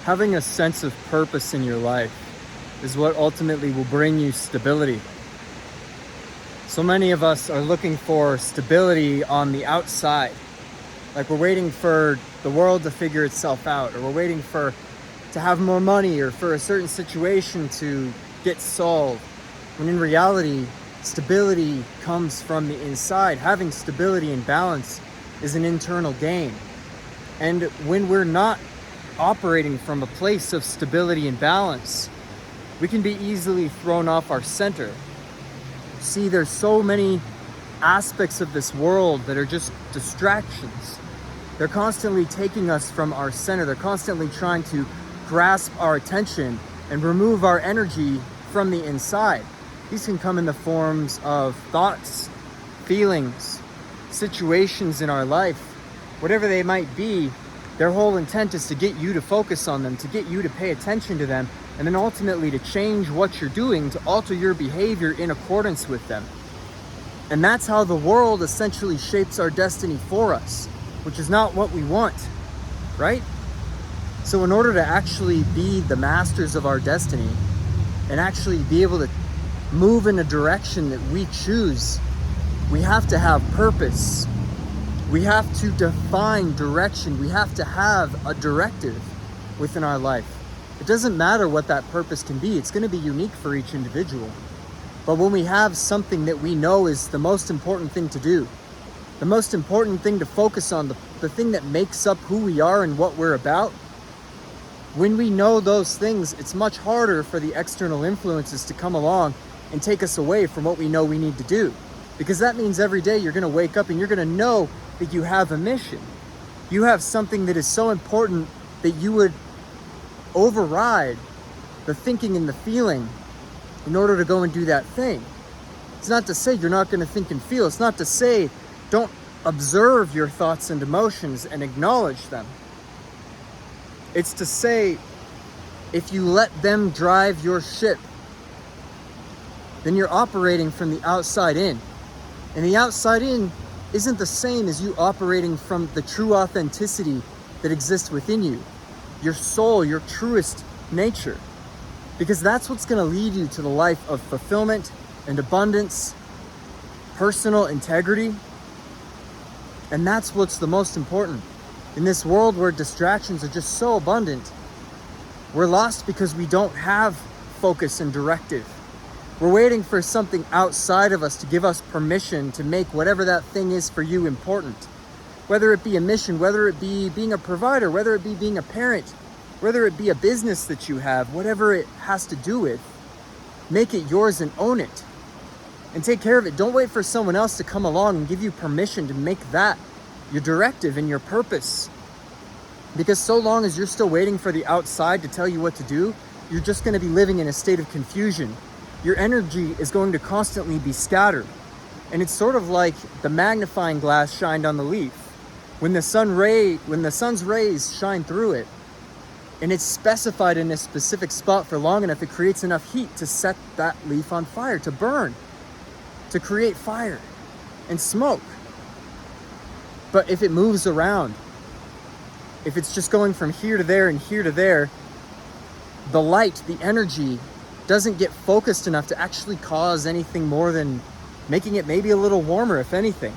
Having a sense of purpose in your life is what ultimately will bring you stability. So many of us are looking for stability on the outside. Like we're waiting for the world to figure itself out, or we're waiting to have more money, or for a certain situation to get solved. When in reality, stability comes from the inside. Having stability and balance is an internal gain. And when we're not operating from a place of stability and balance, we can be easily thrown off our center. See, there's so many aspects of this world that are just distractions. They're constantly taking us from our center. They're constantly trying to grasp our attention and remove our energy from the inside. These can come in the forms of thoughts, feelings, situations in our life, whatever they might be. Their whole intent is to get you to focus on them, to get you to pay attention to them, and then ultimately to change what you're doing, to alter your behavior in accordance with them. And that's how the world essentially shapes our destiny for us, which is not what we want, right? So in order to actually be the masters of our destiny and actually be able to move in a direction that we choose, we have to have purpose. We have to define direction. We have to have a directive within our life. It doesn't matter what that purpose can be. It's going to be unique for each individual. But when we have something that we know is the most important thing to do, the most important thing to focus on, the thing that makes up who we are and what we're about, when we know those things, it's much harder for the external influences to come along and take us away from what we know we need to do. Because that means every day you're going to wake up and you're going to know that you have a mission. You have something that is so important that you would override the thinking and the feeling in order to go and do that thing. It's not to say you're not going to think and feel. It's not to say don't observe your thoughts and emotions and acknowledge them. It's to say if you let them drive your ship, then you're operating from the outside in. And the outside in isn't the same as you operating from the true authenticity that exists within you, your soul, your truest nature. Because that's what's going to lead you to the life of fulfillment and abundance, personal integrity. And that's what's the most important. In this world where distractions are just so abundant, we're lost because we don't have focus and directive. We're waiting for something outside of us to give us permission to make whatever that thing is for you important. Whether it be a mission, whether it be being a provider, whether it be being a parent, whether it be a business that you have, whatever it has to do with, make it yours and own it. And take care of it. Don't wait for someone else to come along and give you permission to make that your directive and your purpose. Because so long as you're still waiting for the outside to tell you what to do, you're just going to be living in a state of confusion. Your energy is going to constantly be scattered. And it's sort of like the magnifying glass shined on the leaf. When the sun's rays shine through it, and it's specified in a specific spot for long enough, it creates enough heat to set that leaf on fire, to burn, to create fire and smoke. But if it moves around, if it's just going from here to there and here to there, the light, the energy doesn't get focused enough to actually cause anything more than making it maybe a little warmer, if anything.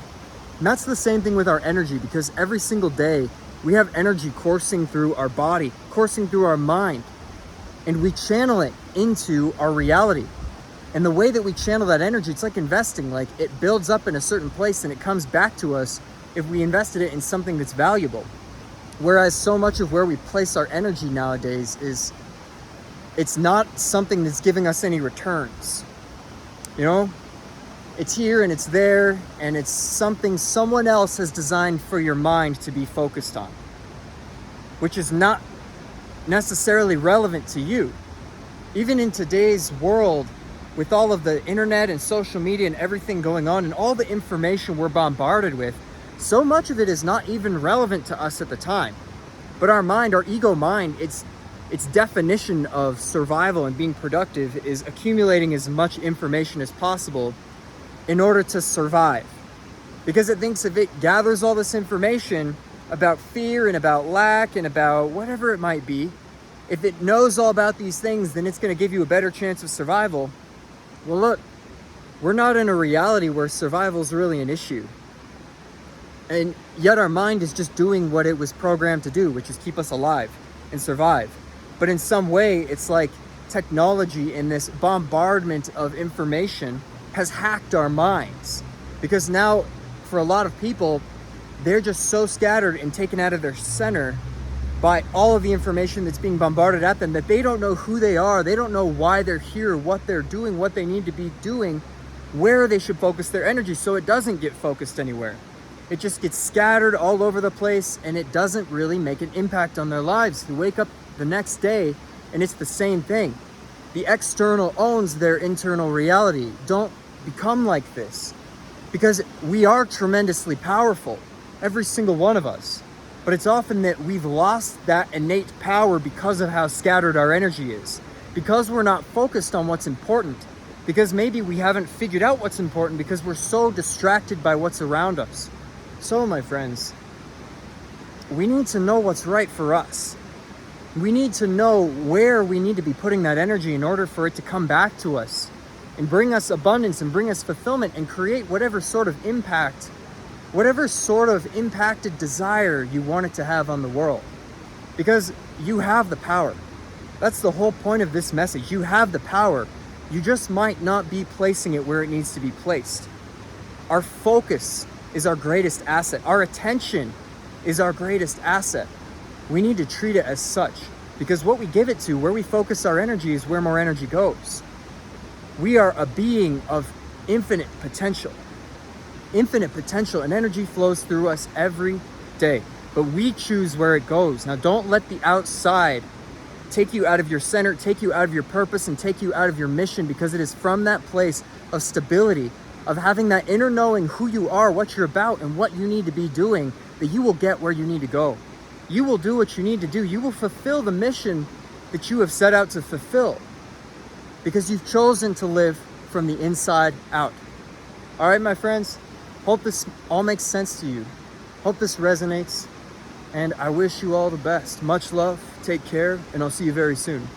And that's the same thing with our energy, because every single day we have energy coursing through our body, coursing through our mind, and we channel it into our reality. And the way that we channel that energy, it's like investing. Like it builds up in a certain place and it comes back to us if we invested it in something that's valuable. Whereas so much of where we place our energy nowadays is, it's not something that's giving us any returns. You know, it's here and it's there, and it's something someone else has designed for your mind to be focused on, which is not necessarily relevant to you. Even in today's world, with all of the internet and social media and everything going on and all the information we're bombarded with, so much of it is not even relevant to us at the time. But our mind, our ego mind, its definition of survival and being productive is accumulating as much information as possible in order to survive. Because it thinks if it gathers all this information about fear and about lack and about whatever it might be, If it knows all about these things, then it's going to give you a better chance of survival. Well, look, we're not in a reality where survival is really an issue. And yet our mind is just doing what it was programmed to do, which is keep us alive and survive. But in some way, it's like technology and this bombardment of information has hacked our minds. Because now, for a lot of people, they're just so scattered and taken out of their center by all of the information that's being bombarded at them that they don't know who they are. They don't know why they're here, what they're doing, what they need to be doing, where they should focus their energy, so it doesn't get focused anywhere. It just gets scattered all over the place, and it doesn't really make an impact on their lives. You wake up the next day and it's the same thing. The external owns their internal reality. Don't become like this, because we are tremendously powerful, every single one of us. But it's often that we've lost that innate power because of how scattered our energy is, because we're not focused on what's important, because maybe we haven't figured out what's important because we're so distracted by what's around us. So, my friends, we need to know what's right for us. We need to know where we need to be putting that energy in order for it to come back to us and bring us abundance and bring us fulfillment and create whatever sort of impact, whatever sort of impacted desire you want it to have on the world. Because you have the power. That's the whole point of this message. You have the power. You just might not be placing it where it needs to be placed. Our focus is our greatest asset. Our attention is our greatest asset. We need to treat it as such, because what we give it to, where we focus our energy, is where more energy goes. We are a being of infinite potential. Infinite potential, and energy flows through us every day, but we choose where it goes. Now, don't let the outside take you out of your center, take you out of your purpose, and take you out of your mission, because it is from that place of stability, of having that inner knowing who you are, what you're about, and what you need to be doing, that you will get where you need to go. You will do what you need to do. You will fulfill the mission that you have set out to fulfill, because you've chosen to live from the inside out. All right, my friends, hope this all makes sense to you. Hope this resonates, and I wish you all the best. Much love, take care, and I'll see you very soon.